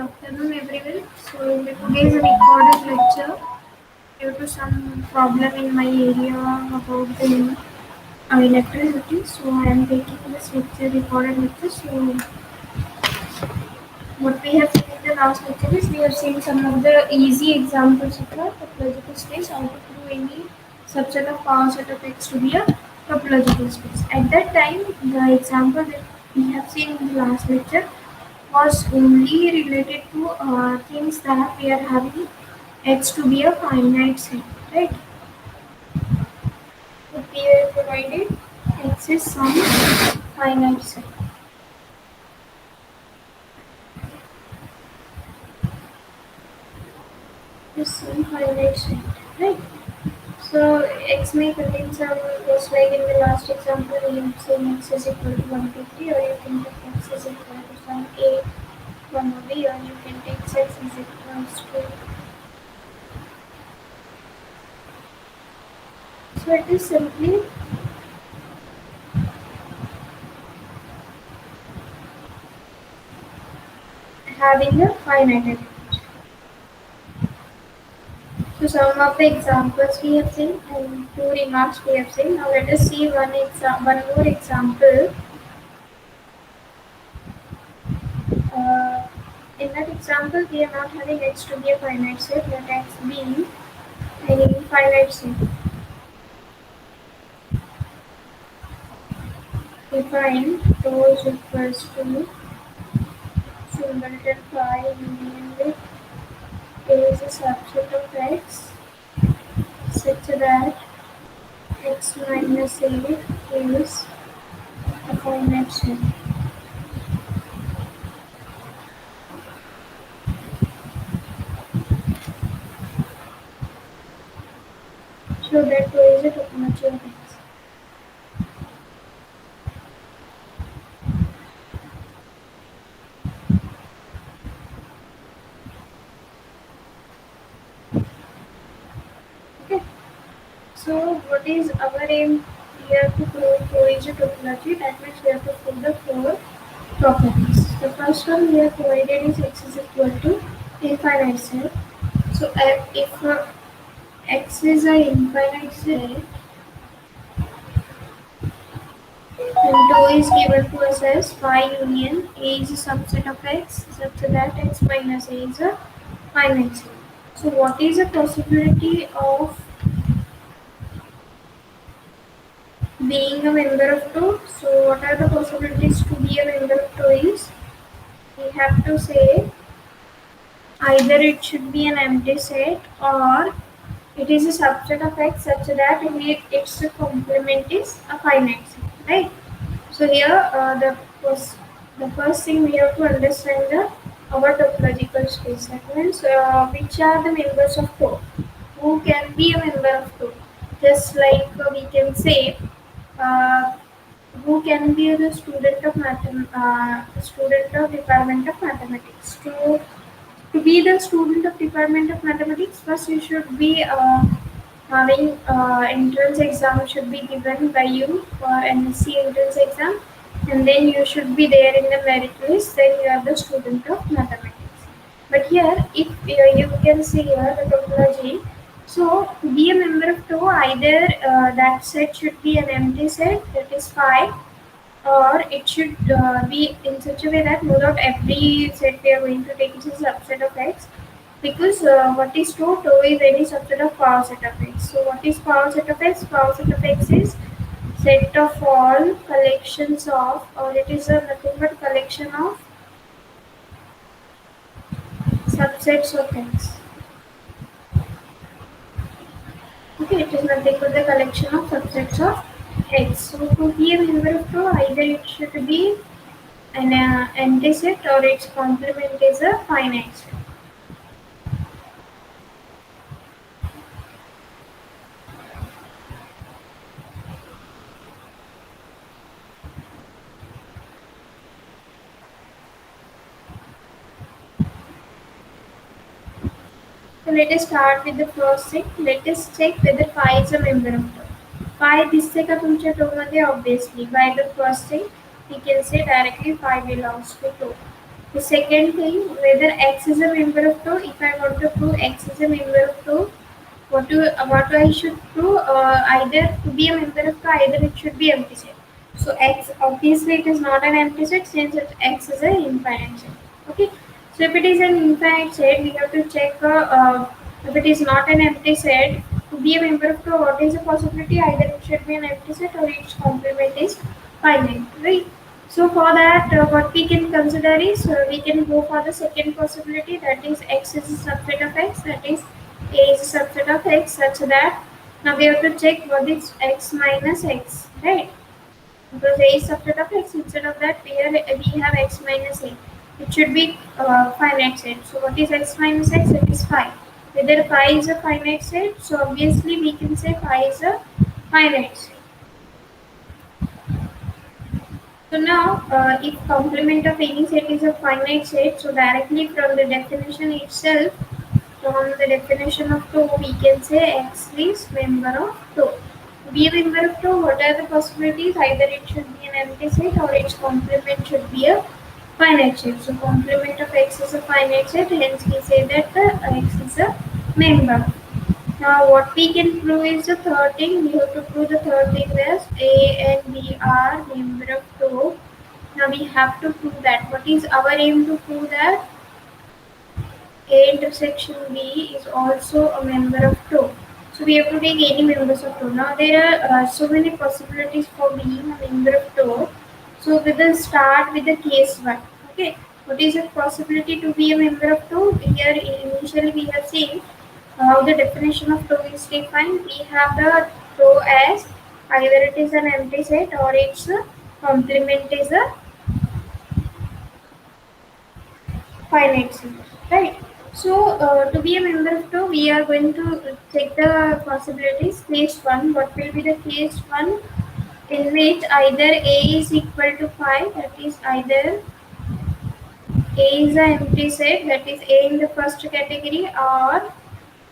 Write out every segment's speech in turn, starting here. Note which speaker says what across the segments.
Speaker 1: afternoon, everyone. So today's recorded lecture due to some problem in my area about the electricity. So I am taking this lecture, recorded lecture. So what we have seen in the last lecture is we have seen some of the easy examples of the topological space, how to prove any subset of power set of X to be a topological space. At that time, the example that we have seen in the last lecture was only related to things that we are having X to be a finite set, right? If we are provided X is some finite set. Is some finite set, right? So X may contain some, just like in the last example, you have seen X is equal to 1, 2, 3, or you can take X is equal to some A, comma B, or you can take X is equal to. So it is simply having a finite element. So some of the examples we have seen and two remarks we have seen. Now let us see one more example. Uh, in that example, we are not having X to be a finite set, but X being an infinite set. Define rho is equals to singleton phi union with A is a subset of X such that X minus A is a finite set. So that rho is a topology of X. Okay. So what is our aim? We have to prove cohesion topology. That means we have to prove the four properties. The first one we have provided is X is equal to infinite set. So if X is an infinite set and tau is given to us as phi union A is a subset of X such that X minus A is a finite set. So what is the possibility of being a member of tau? So what are the possibilities to be a member of tau is we have to say either it should be an empty set or it is a subset of X such that its complement is a finite set, right? So here the first thing we have to understand our topological space. That means which are the members of tau? Who can be a member of tau? Just like we can say uh, who can be the student of student of Department of Mathematics. To be the student of Department of Mathematics, first you should be having entrance exam should be given by you for MSc entrance exam, and then you should be there in the merit list. Then you are the student of mathematics. But here, if you can see here the topology. So to be a member of TOE, either that set should be an empty set, that is phi, or it should be in such a way that not every set we are going to take is a subset of X, because what is tau is any subset of power set of X. So what is power set of X? Power set of X is set of all collections of, or it is a nothing but collection of subsets of X. Okay, it is nothing but the collection of subsets of X. So to be a member of tau, either it should be an empty set or its complement is a finite set. So let us start with the first thing. Let us check whether phi is a member of tau. Phi दिसते का तुमच्या tau मध्ये obviously. By the first thing, we can say directly phi belongs to tau. The second thing, whether X is a member of tau. If I want to prove X is a member of tau, what I should prove? Either to be a member of tau, either it should be empty set. So X, obviously it is not an empty set since X is an infinite set. Okay. So if it is an infinite set, we have to check if it is not an empty set. To be a member of tau, what is the possibility? Either it should be an empty set or its complement is finite, right? So for that, what we can consider is we can go for the second possibility, that is X is a subset of X, that is A is a subset of X, such that now we have to check what is X minus X, right? Because A is subset of X, instead of that we have X minus A. It should be finite set. So what is X minus X? It is phi. Whether phi is a finite set, so obviously we can say phi is a finite set. So now, if complement of any set is a finite set, so directly from the definition itself, from the definition of tau, we can say X is member of tau. To be a member of tau, what are the possibilities? Either it should be an empty set or its complement should be a finite set. So complement of X is a finite set, hence we say that the X is a member. Now what we can prove is the third thing. We have to prove the third thing as A and B are member of tau. Now we have to prove that. What is our aim to prove that? A intersection B is also a member of tau. So we have to take any members of tau. Now there are so many possibilities for being a member of tau. So we will start with the case 1. Okay. What is the possibility to be a member of tau? Here initially we have seen how the definition of tau is defined. We have the tau as either it is an empty set or its complement is a finite set, right? So, to be a member of tau, we are going to check the possibilities. Case 1, what will be the case 1 in which either A is equal to 5, that is either A is an empty set, that is A in the first category, or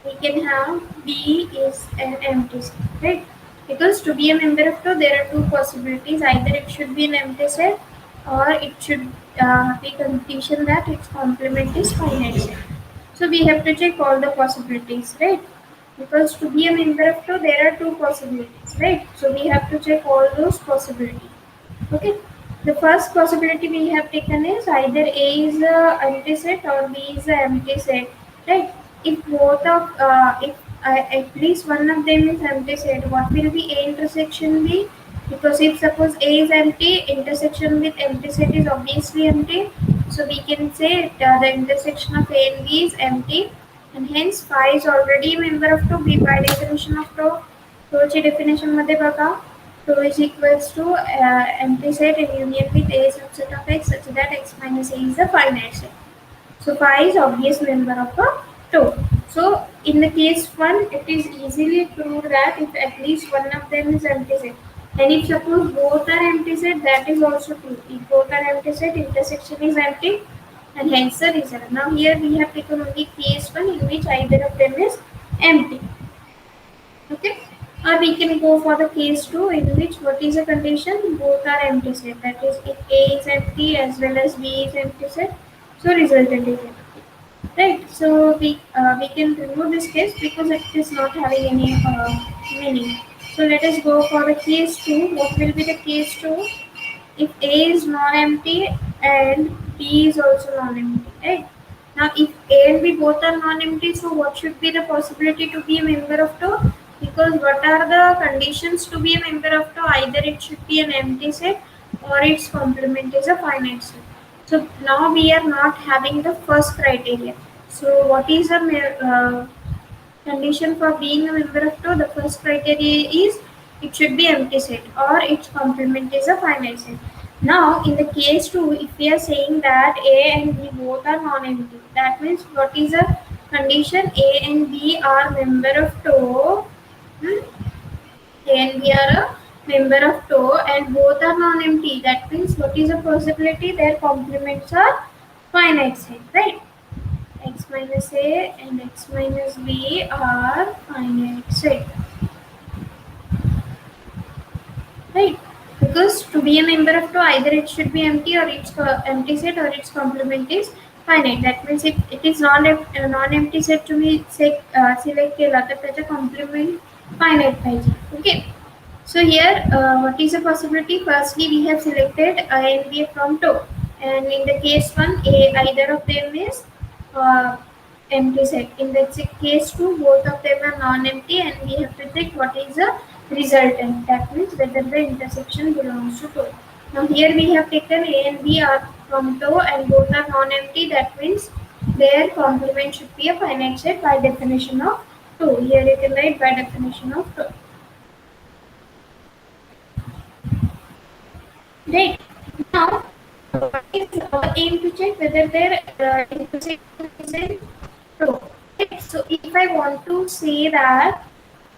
Speaker 1: we can have B is an empty set, right? Because to be a member of tau, there are two possibilities. Either it should be an empty set, or it should be condition that its complement is finite set. So we have to check all the possibilities, right? Because to be a member of tau, there are two possibilities, right? So we have to check all those possibilities. Okay. The first possibility we have taken is either A is a empty set or B is a empty set, right? If both of if at least one of them is empty set, what will be A intersection B? Because if suppose A is empty, intersection with empty set is obviously empty. So we can say the intersection of A and B is empty, and hence phi is already a member of tau. B by definition of tau. तोची definition मध्ये बघा. Tau is equals to empty set in union with A subset of X such that X minus A is a finite set. So phi is obvious member of a tau. So in the case 1, it is easily proved that if at least one of them is empty set. And if suppose both are empty set, that is also true. If both are empty set, intersection is empty, and hence the result. Now here we have taken only case 1 in which either of them is empty. Okay. Or we can go for the case 2 in which what is the condition? Both are empty set. That is, if A is empty as well as B is empty set, so resultant is empty. Right. So we can remove this case because it is not having any meaning. So let us go for the case 2. What will be the case 2? If A is non-empty and B is also non-empty, right? Now, if A and B both are non-empty, so what should be the possibility to be a member of tau? Because what are the conditions to be a member of tau? Either it should be an empty set or its complement is a finite set. So now we are not having the first criteria. So what is the condition for being a member of tau? The first criteria is it should be empty set or its complement is a finite set. Now in the case 2, if we are saying that A and B both are non-empty, that means what is a condition? A and B are member of tau. A and B are a member of tau and both are non-empty. That means what is a possibility? Their complements are finite set, right? X minus A and X minus B are finite set. Right. because to be a member of 2, either it should be empty or its empty set or its complement is finite. That means if it is non-empty set to be select केला तर त्याचा complement finite पाहिजे. Okay. So here, what is the possibility? Firstly, we have selected A and B from 2, and in the case 1, either of them is uh, empty set. In the case 2, both of them are non-empty, and we have to check what is the resultant. That means whether the intersection belongs to 2. Now here we have taken A and B are from 2, and both are non-empty. That means their complement should be a finite set by definition of 2. Here you can write by definition of 2. Right. Now, what is our aim to check whether their intersection is in row. Right. So, if I want to say that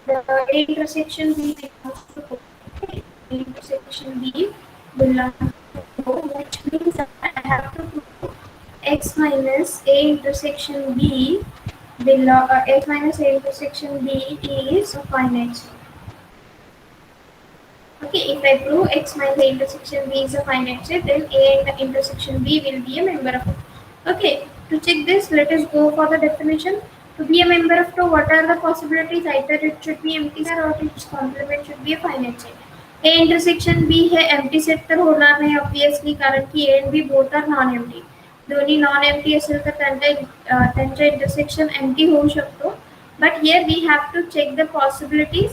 Speaker 1: the A intersection B belongs to row, okay, A intersection B belongs to row, which means that I have to prove x minus A intersection B x minus A intersection B is a finite set. Okay, if I prove x minus A intersection B is a finite set, then A and the intersection B will be a member of it. Okay, to check this, let us go for the definition. To be a member of 2, what are the possibilities? Either it should be empty set or its complement should be a finite set. A intersection B है empty set तर होणार नाही obviously कारण की A and B both are non-empty. दोन्ही non-empty असेल तर त्यांचा intersection empty होऊ शकतो. But here we have to check the possibilities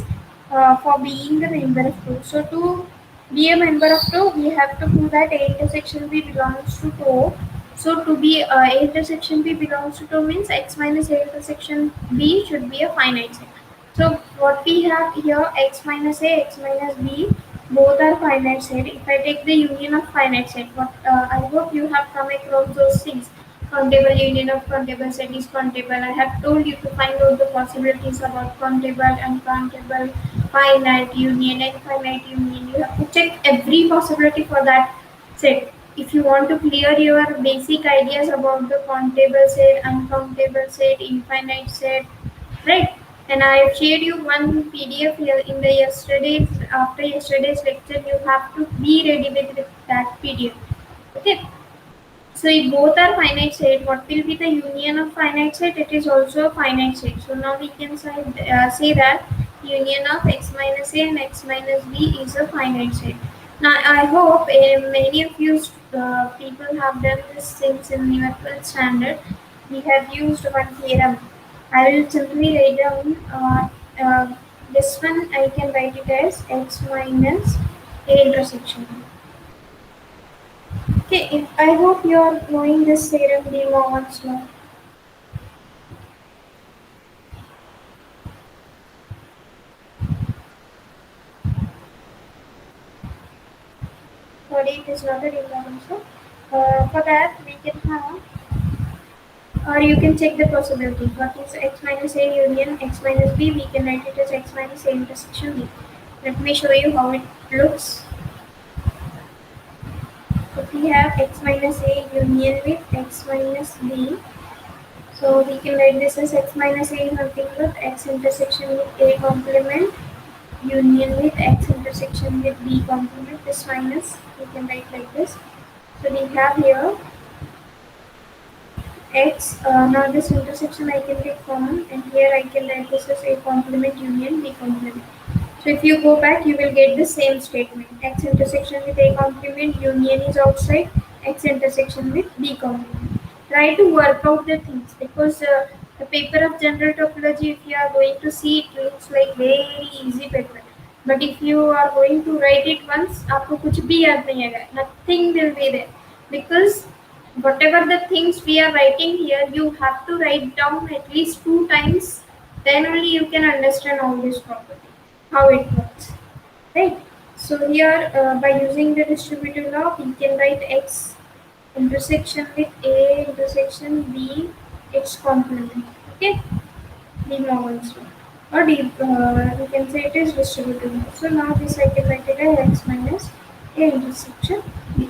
Speaker 1: for being a member of 2. So to be a member of 2, we have to prove that A intersection B belongs to 2. So to be A intersection B belongs to 2 means x minus A intersection B should be a finite set. So what we have here, x minus A, x minus B, both are finite set. If I take the union of finite set, I hope you have come across those things. Countable union of countable set is countable. I have told you to find out the possibilities about countable, uncountable, finite union, infinite union. You have to check every possibility for that set. If you want to clear your basic ideas about the countable set, uncountable set, infinite set, right? And I have shared you one PDF here in the after yesterday's lecture. You have to be ready with that PDF. Okay. So if both are finite set, what will be the union of finite set? It is also a finite set. So now we can say that union of x minus A and x minus B is a finite set. Now I hope many of you people have done this things in your 12th standard. We have used one theorem. I will simply write down this one. I can write it as x minus A intersection. Okay, I hope you are knowing this theorem more once more. Sorry, it is not a real answer. For that, we can have, or you can check the possibility. What is x minus A union x minus B? We can write it as x minus A intersection B. Let me show you how it looks. If we have x minus A union with x minus B, so we can write this as x minus A nothing but x intersection with A complement union with x intersection with B complement. This minus we can write like this. So we have here x, now this intersection I can take common, and here I can write this as A complement union B complement. So if you go back, you will get the same statement. X intersection with A complement union is outside, X intersection with B complement. Try to work out the things because the paper of general topology, if you are going to see, it looks like very easy paper. But if you are going to write it once, आपको कुछ भी याद नहीं आएगा. Nothing will be there because whatever the things we are writing here, you have to write down at least 2 times. Then only you can understand all this properly, how it works, right? So here, by using the distributive law, we can write x intersection with A intersection B, its complement. Okay, the Morgan's law, or we can say it is distributive law. So now this I can write it as x minus A intersection B.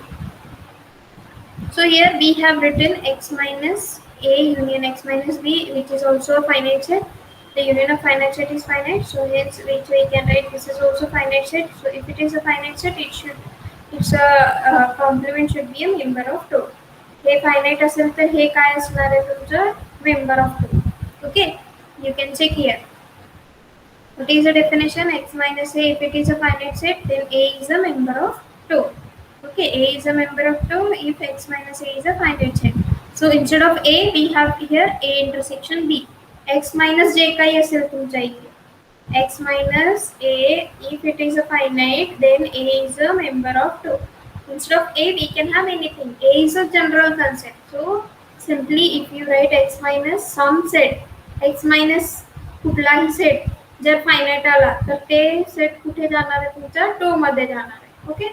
Speaker 1: So here we have written x minus A union x minus B, which is also a finite set. The union of finite set is finite, so hence which we can write this is also finite set. So if it is a finite set, its a complement should be a member of two. Hey finite असेल तर हे काय असणार आहे तुमचं member of two. Okay, you can check here. What is the definition? X minus a. If it is a finite set, then a is a member of two. Okay, a is a member of two if x minus a is a finite set. So instead of a, we have here a intersection b. X minus j काही असेल तुमच्या इथे. X minus a, if it is a finite, then a is a member of two. Instead of a, we can have anything. A is a general concept. So simply if you write x minus some set, x minus कुठलाही set जर finite आला तर ते set कुठे जाणार आहे तुमच्या to मध्ये जाणार आहे. Okay,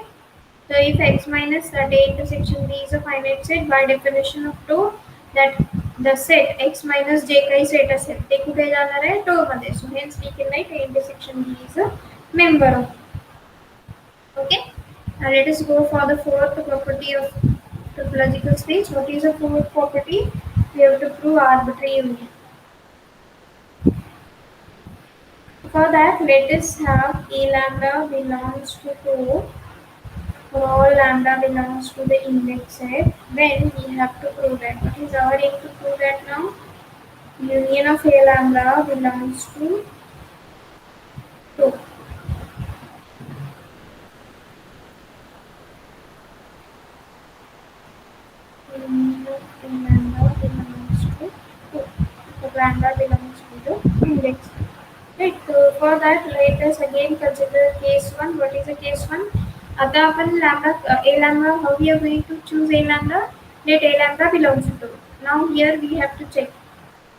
Speaker 1: so if x minus that a intersection b is a finite set, by definition of two, that the set x minus j काही सेट असेल ते कुठे जाणार आहे टो मध्ये. So hence we can write a intersection b is a member of. Okay, now let us go for the fourth property of topological space. What is the fourth property? We have to prove arbitrary union. For that, let us have a lambda belongs to 2 for all lambda belongs to the index set. Then we have to prove that. What is our aim to prove that now? Union of a lambda belongs to 2. Union of a lambda belongs to 2. So lambda belongs to the index set. Right, so for that let us again consider case 1. What is the case 1? आता आपण lambda a lambda, how we are going to choose a lambda? Let a lambda belongs to 2. Now here we have to check.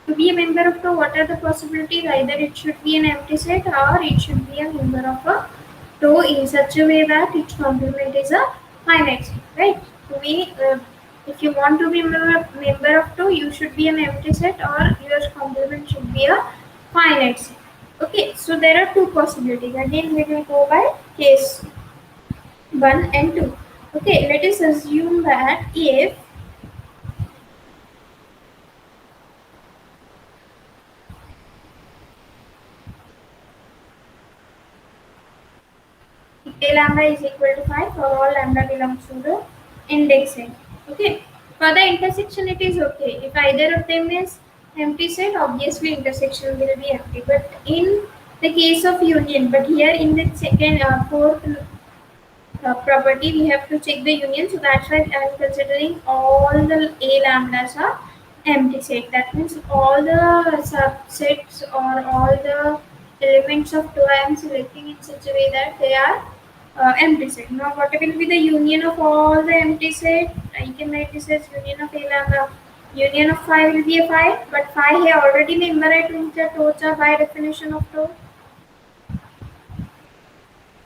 Speaker 1: To be a member of 2, what are the possibilities? Either it should be an empty set or it should be a member of a 2 in such a way that its complement is a finite set, right? To be, if you want to be a member of 2, you should be an empty set or your complement should be a finite set. Okay, so there are two possibilities. Again, we will go by case 1 and 2. Okay, let us assume that if a lambda is equal to 5 for all lambda belongs to the index set. Okay, for the intersection it is okay. If either of them is empty set, obviously intersection will be empty. But in the case of union, but here in the second fourth property we have to check the union, so that's why I am considering all the a lambdas are empty set. That means all the subsets or all the elements of 2 I am selecting in such a way that they are empty set. Now what will be the union of all the empty set? I can write this as union of a lambda. Union of 5 will be a 5, but 5 here already member है तुमच्या 2 by definition of 2.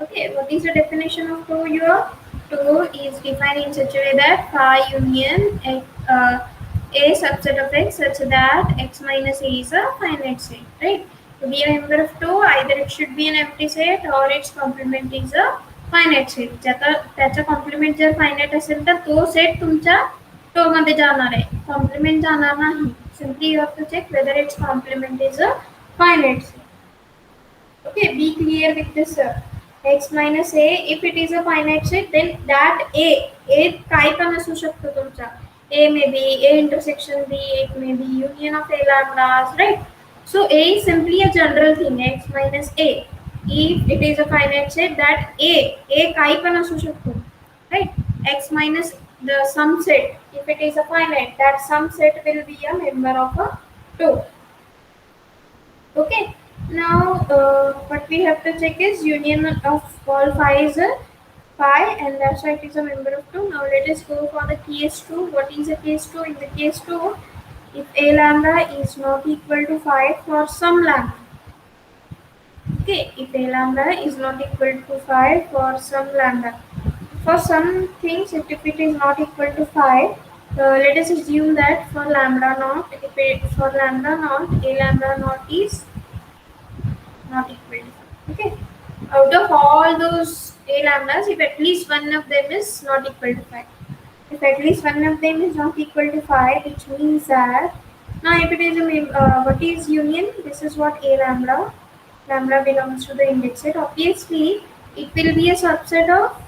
Speaker 1: Okay, what is the definition of 2 here? 2 is defined in such a way that phi union a subset of x such that x minus a is a finite set, right? To be a member of 2, either it should be an empty set or its complement is a finite set. त्याचा complement जर finite असेल तर तो set तुमच्या 2 मध्ये जाणार आहे, complement जाणार नाही. Simply you have to check whether its complement is a finite set. Okay, be clear with this. X minus a, if it is a finite set, then that a काय पण असू शकतो तुमचा. A may be a intersection b, it may be union of a lambdas, right? So a is simply a general thing, x minus a. If it is a finite set, that a काही पण असू शकतो, right? X minus the sum set, if it is a finite, that sum set will be a member of a 2. Okay. Now what we have to check is union of all phi is a phi, and that's why it is a member of 2. Now let us go for the case 2. What is the case 2? In the case 2, if a lambda is not equal to 5 for some lambda. Okay, if a lambda is not equal to 5 for some lambda. For some things, if it is not equal to 5, let us assume that for lambda naught, for lambda naught, a lambda naught is not equal to 5. Okay, out of all those a lambdas, if at least one of them is not equal to 5, if at least one of them is not equal to 5, which means that Now, if it is what is union? This is what A lambda. Lambda belongs to the index set. Obviously, it will be a subset of,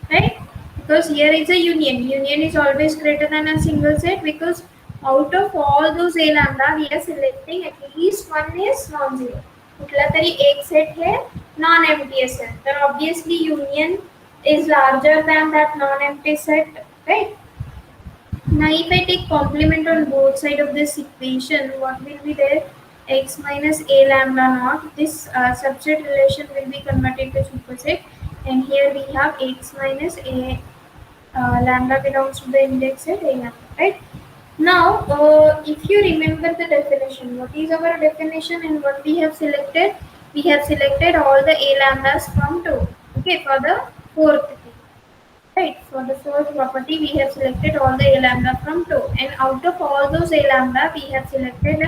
Speaker 1: right? Because here is a union. Union is always greater than a single set because out of all those A lambda, we are selecting at least one is non-zero. कुठला तरी एक set है non-empty set. Then obviously union is larger than that non-empty set, right? Now, if I take complement on both sides of this equation, what will be there? X minus a lambda naught. This subset relation will be converted to superset, and here we have x minus a lambda belongs to the index set a lambda, right? Now, if you remember the definition, what is our definition and what we have selected? We have selected all the a lambdas from 2. Okay, for the fourth thing. Right, for the fourth property, we have selected all the A lambda from 2. And out of all those A lambda, we have selected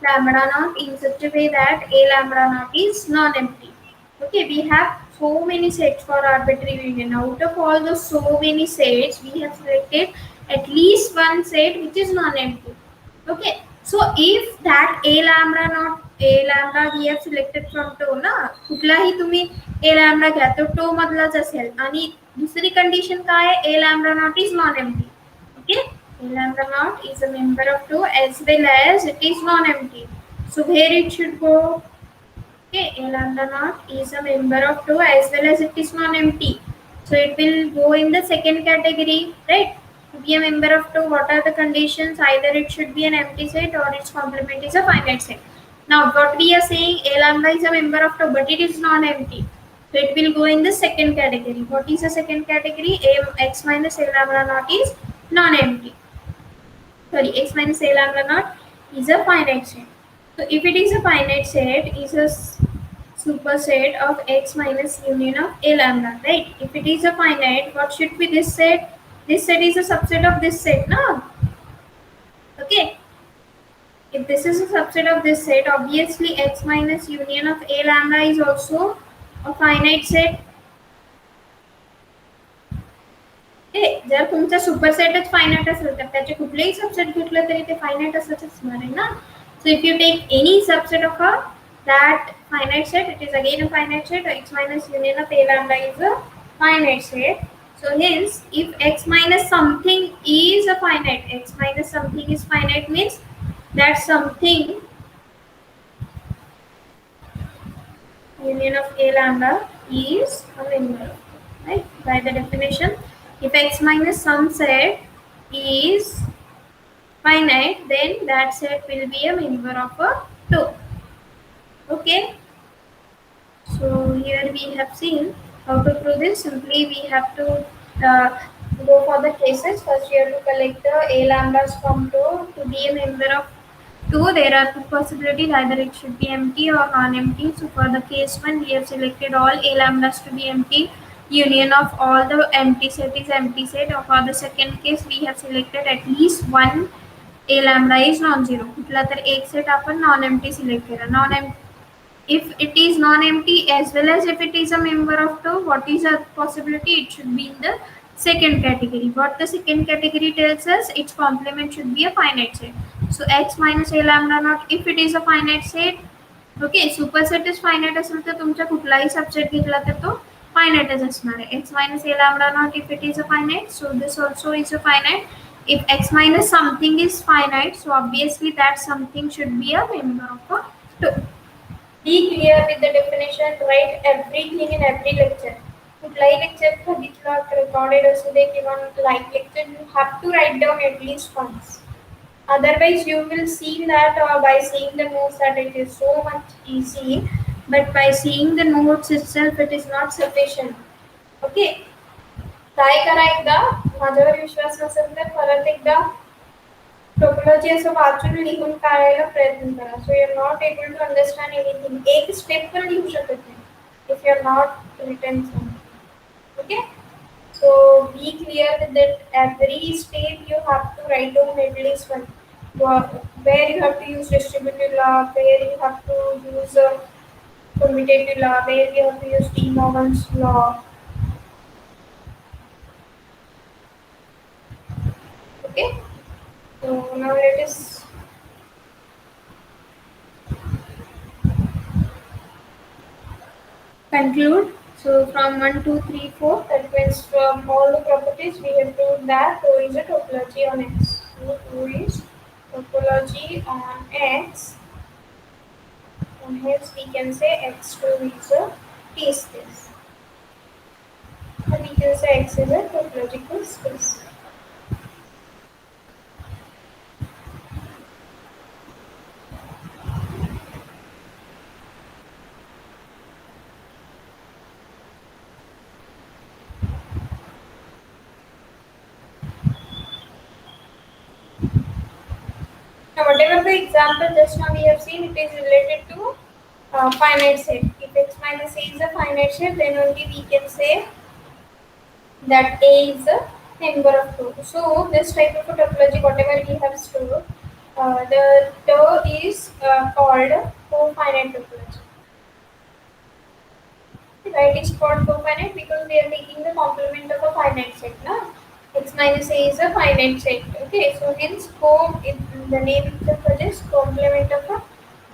Speaker 1: lambda naught in such a way that A lambda naught is non-empty. Okay, we have so many sets for arbitrary union. Out of all those so many sets, we have selected at least one set which is non-empty. Okay, so if that A lambda not A lambda we have selected from टो ना कुठलाही तुम्ही A lambda घ्या तो to मधलाच असेल आणि दुसरी condition काय आहे A lambda not is non-empty. Okay, A lambda not is a member of टो as well as it is non-empty. So where it should go? Okay, A lambda not is a member of टो as well as it is non-empty. So it will go in the second category, right? To be a member of two, what are the conditions? Either it should be an empty set or its complement is a finite set. Now, what we are saying, A lambda is a member of two, but it is non-empty. So it will go in the second category. What is the second category? X minus A lambda naught is non-empty. Sorry, X minus A lambda naught is a finite set. So if it is a finite set, it is a superset of X minus union of A lambda, right? If it is a finite, what should be this set? This set is a subset of this set, no? Okay. If this is a subset of this set, obviously X minus union of A lambda is also a finite set. जर तुमचा सुपरसेटच finite असेल तर त्याचे कुठलेही subset घेतलं तरी ते finite असंच असणार आहे ना. So if you take any subset of a that finite set, it is again a finite set. X minus union of A lambda is a finite set. So hence, if x minus something is a finite, x minus something is finite means that something union of A lambda is a member, right? By the definition, if x minus some set is finite, then that set will be a member of a 2. Okay. So here we have seen how to prove this. Simply we have to go for the cases. First we have to collect the A lambdas from 2 to be a member of 2. There are two possibilities, either it should be empty or non-empty. So for the case 1, we have selected all A lambdas to be empty. Union of all the empty set is empty set. Or for the second case, we have selected at least one A lambda is non-zero. कुठला तर एक set आपण non-empty select केला. Non-empty, if it is non-empty as well as if it is a member of two, what is a possibility? It should be in the second category. What the second category tells us, its complement should be a finite set. So x minus A lambda naught, if it is a finite set, okay, superset is finite असेल तर तुमचा कुठलाही subset घेतला तर तो finite असणार आहे. X minus A lambda naught, if it is a finite, so this also is a finite. If x minus something is finite, so obviously that something should be a member of a 2. Be clear with the definition, write everything in every lecture. कुठलाही lecture बघितलं recorded असू दे किंवा live lecture, you have to write down at least once. Otherwise you will see that by seeing the notes that it is so much easy, but by seeing the notes itself it is not sufficient. Okay, try करा एकदा, माझ्यावर विश्वास नसेल तर परत एकदा topology असं वाचून लिहून काढायला प्रयत्न करा. So you are not able to understand anything. एक स्टेप पण लिहू शकत नाही if you are not written something. Okay, so be clear with that every step you have to write down at least one. Where you have to use distributive law, where you have to use commutative law, where you have to use De Morgan's law. Okay, so now let us conclude. So from 1, 2, 3, 4, that means from all the properties we have proved that rho is a topology on X. So rho is topology on X, and hence we can say X2 is a T space. Or we can say X is a topological space. Now whatever the example just now we have seen, it is related to finite set. If x minus a is a finite set, then only we can say that A is a member of two. So this type of a topology, whatever we have stored, the term is called cofinite topology. Right, it's called cofinite because we are taking the complement of a finite set. Na? X minus A is a finite set. Okay, so hence the name itself suggests complement of a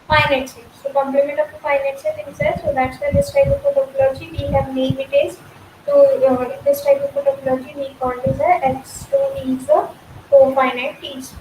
Speaker 1: finite set. So complement of a finite set is there. So that's why this type of a topology we have named it as. So this type of a topology we call it as a X2 is a cofinite T space.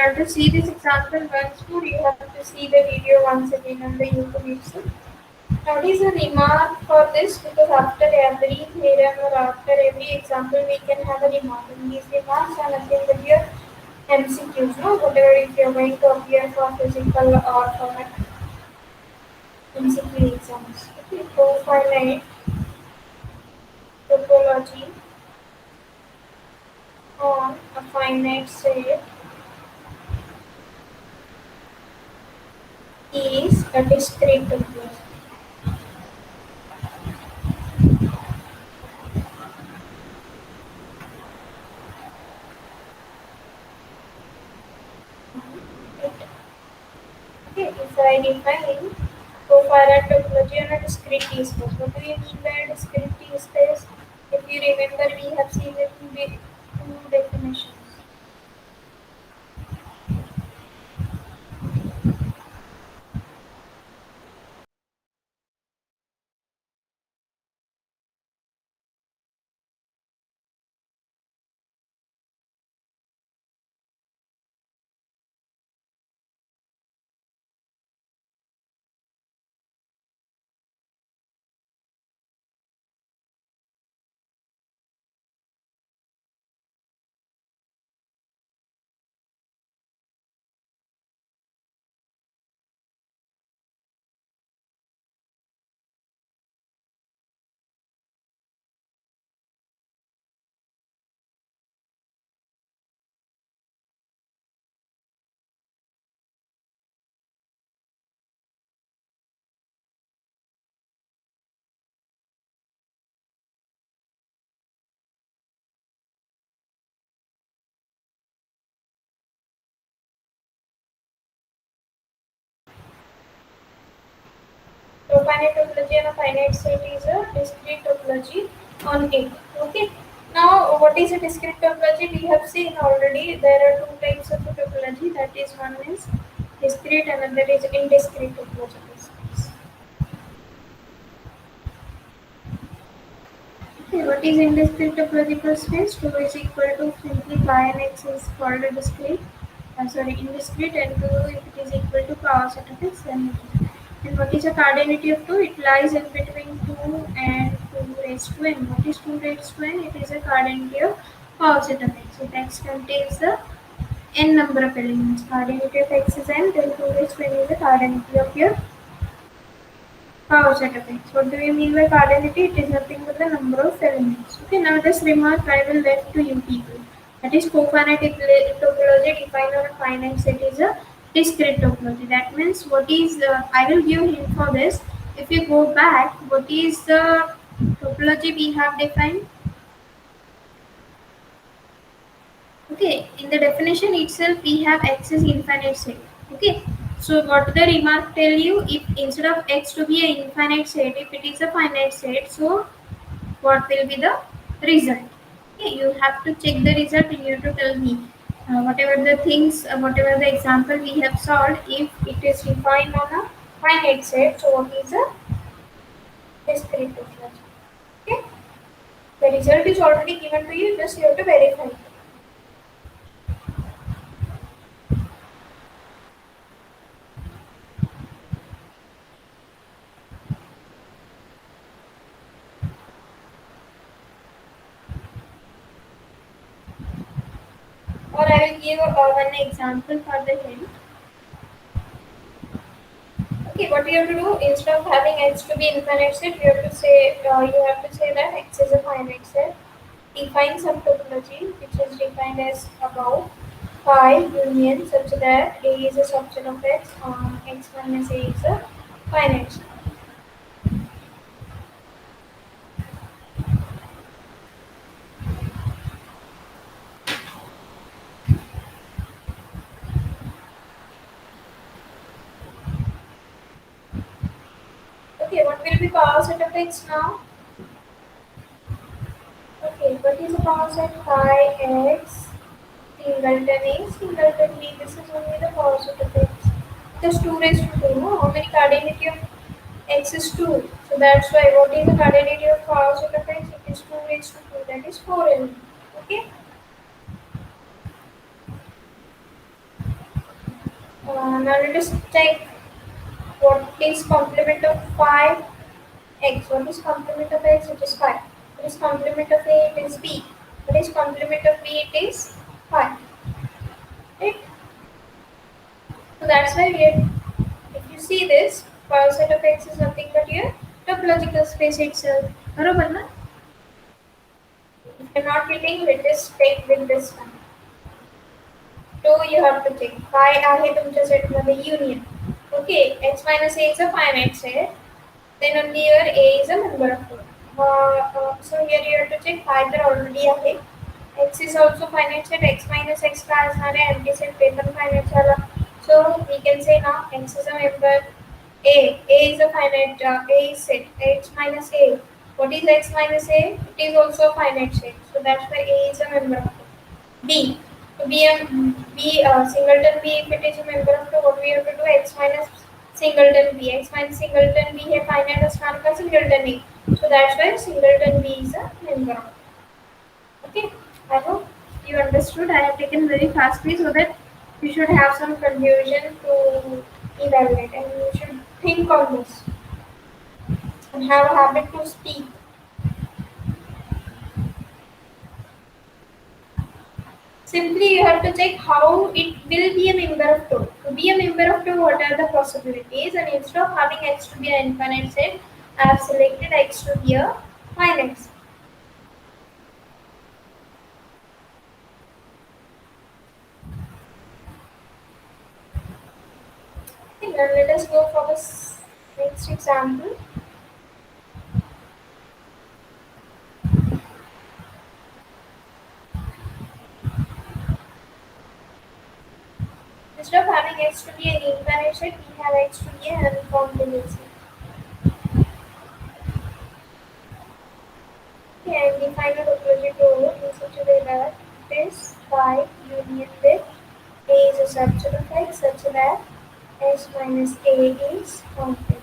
Speaker 1: You have to see this example once more. You have to see the video once again on the YouTube itself. What is a remark for this? Because after every theorem or after every example, we can have a remark. And these remarks are nothing but your MCQs, no? Whatever if you're going to appear for physical or for MCQ exams. Okay, cofinite topology on a finite set is a discrete topology. Okay, if I define cofinite topology on a discrete T space, what do we mean by a discrete T space? If you remember, we have seen the two definitions. So finite topology on a finite set is a discrete topology on it. Okay. Now, what is a discrete topology? We have seen already there are two types of a topology. That is, one is discrete, another is indiscrete topology. Okay, what is indiscrete topological space? Rho is equal to simply pi and x is called a discrete. Sorry, indiscrete, and 2 if it is equal to power set of x, then it is. And what is the cardinality of 2? It lies in between 2 and 2 raised to n. What is 2 raised to n? It is a cardinality of power set of x. So x contains the n number of elements. Cardinality of x is n, then 2 raised to n is the cardinality of your power set of x. What do we mean by cardinality? It is nothing but the number of elements. Okay, now this remark I will let to you people. That is cofinite topology defined on a finite set is a discrete topology. That means what is I will give hint for this. If you go back, what is the topology we have defined? Okay, in the definition itself, we have x is infinite set. Okay, so what the remark tell you? If instead of x to be an infinite set, if it is a finite set, so what will be the result? Okay, you have to check the result and you have to tell me whatever the things, whatever the example we have solved. If it is defined on a finite set, so what is a discrete difference? Okay, the result is already given to you. Just you have to verify. Or I will give one example for the hint. Okay, what you have to do instead of having x to be infinite set, you have to say that x is a finite set. Define some topology which is defined as above phi union such that a is a subset of x, x minus a is a finite set. Okay, what will be power set of x now? Okay, what is the power set? Phi x singleton a singleton b. This is only the power set of x. Just 2 raised to 2. No? How many cardinality of x is 2? So that's why what is the cardinality of power set of x? It is 2 raised to 2. That is 4 elements. Okay. Now let us check what is complement of 5x. What is complement of x? It is 5. What is complement of a? It is b. What is complement of b? It is 5. Right? So that's why if you see this, power set of x is nothing but your topological space itself. बरोबर ना? If you're not getting, let us take with this one. So you have to check. Phi आहे तुमच्या सेटमध्ये union. Okay, x minus a is a finite set. Then only your a is a member of 4. So here you have to check phi तर already आहे. X is also finite set. X minus x काय असणार आहे? Empty set ते पण finite झाला. So we can say now x is a member. A is a finite. A is set. X minus a. What is x minus a? It is also a finite set. So that's why a is a member of 4. B. To be a singleton B, if it is a member of the what we have to do x minus singleton B. X minus singleton B है finite असणार का singleton A. So that's why singleton B is a member of. Okay. I hope you understood. I have taken very fastly so that you should have some confusion to evaluate and you should think on this and have a habit to speak. Simply you have to check how it will be a member of 2. To be a member of 2, what are the possibilities? And instead of having x to be an infinite set, I have selected x to be a finite set. Okay, now let us go for the next example. Instead of having x to be an infinite set, we have x to be an uncounted set. Okay, and define a topology to in such a way that this phi union with a is a subset of x such that s minus a is counted.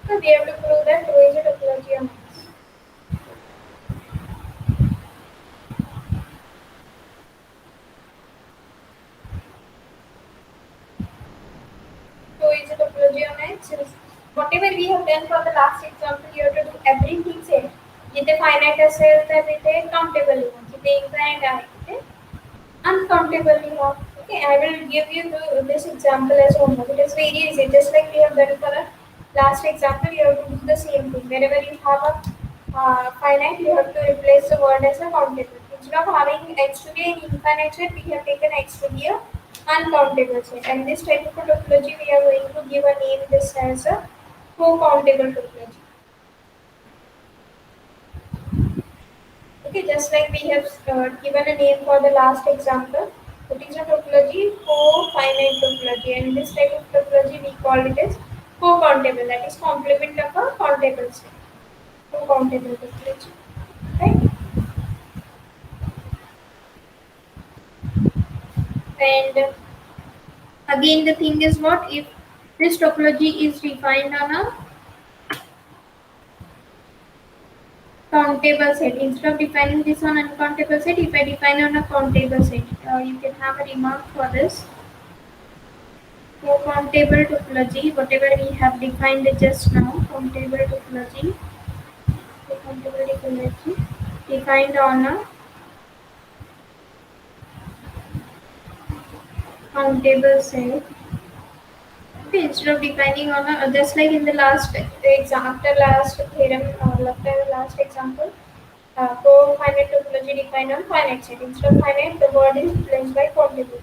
Speaker 1: So we have to prove that 2 is a topology of x. So is a topology of x. Whatever we have done for the last example, you have to do everything same. जिथे finite असेल तर तिथे countable लिहा. जिथे infinite आहे तिथे uncountable लिहा. Okay, I will give you this example as homework. It is very easy. Just like we have done for the last example, you have to do the same thing. Wherever you have a finite, you have to replace the word as a countable. instead of having x to be an infinite set, we have taken x to be a uncountable set. And this type of a topology, we are going to give a name this as a co-countable topology. Okay, just like we have given a name for the last example, it is a topology co-finite topology, and this type of topology we call it as co-countable, that is complement of a countable set. Co-countable topology, right? And again, the thing is, what if this topology is defined on a countable set? Instead of defining this on uncountable set, if I define on a countable set, you can have a remark for this. So countable topology, whatever we have defined just now, countable topology defined on a countable set. Okay, instead of defining on a, just like in the last after last theorem or after the last example, co-finite topology defined on finite set. Instead of finite, the word is replaced by countable.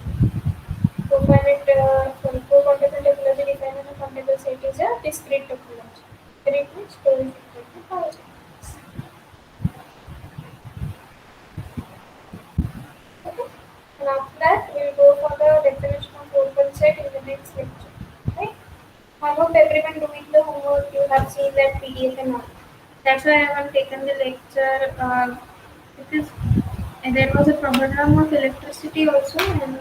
Speaker 1: Co-countable topology defined on a countable set is a discrete topology. Discrete means co-equal. Okay. And after that, we will go for the definition of open set in the next lecture. Right? I hope everyone doing the homework, you have seen that PDF and all. That's why I haven't taken the lecture because there was a problem of electricity also, and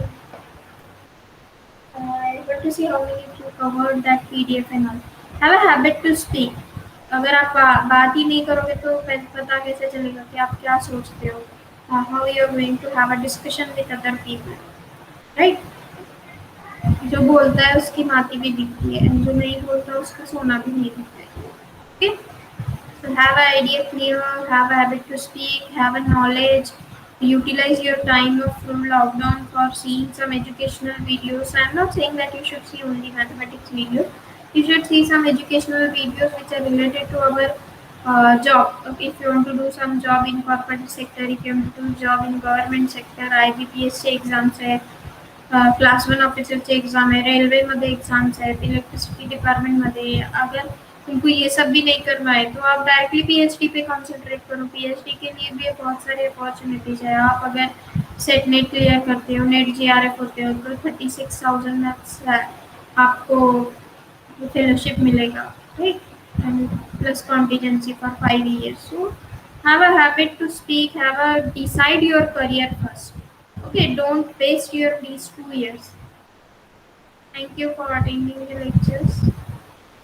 Speaker 1: I want to see how many of you covered that PDF and all. Have a habit to speak. अगर आप बात ही नहीं करोगे तो पता कैसे चलेगा कि आप क्या सोचते हो? How you are going to have a discussion with other people, right? जो बोलता है उसकी माती भी दिखती है, and जो नहीं बोलता उसका सोना भी नहीं दिखता है. Okay? So have an idea clear, have a habit to speak, have a knowledge, utilize your time of lockdown for seeing some educational videos. I'm not saying that you should see only mathematics videos. You should see some educational videos which are related to our job. Okay, if you want to do some job in corporate sector, if you want to do job in government sector, IBPS exams है, class one ऑफिसरचे exam आहे, रेल्वेमध्ये exams आहेत, electricity डिपार्टमेंटमध्ये. अगर तुमको ये सब भी नहीं करना है तो आप डायरेक्टली पीएचडी पे कंसंट्रेट करो. पीएचडी के लिए भी बहुत सारे अपॉर्चुनिटीज है. आप अगर सेट नेट क्लियर करते हो, नेट जीआरएफ होते हो तो 36,000 आपको फेलोशिप मिलेगा, ठीक. And plus contingency for 5 years. So have a habit to speak, have a decide your career first. Okay, don't waste your these 2 years. Thank you for attending the lectures.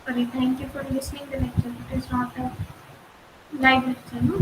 Speaker 1: Sorry, thank you for listening the lecture. It is not a live lecture, no?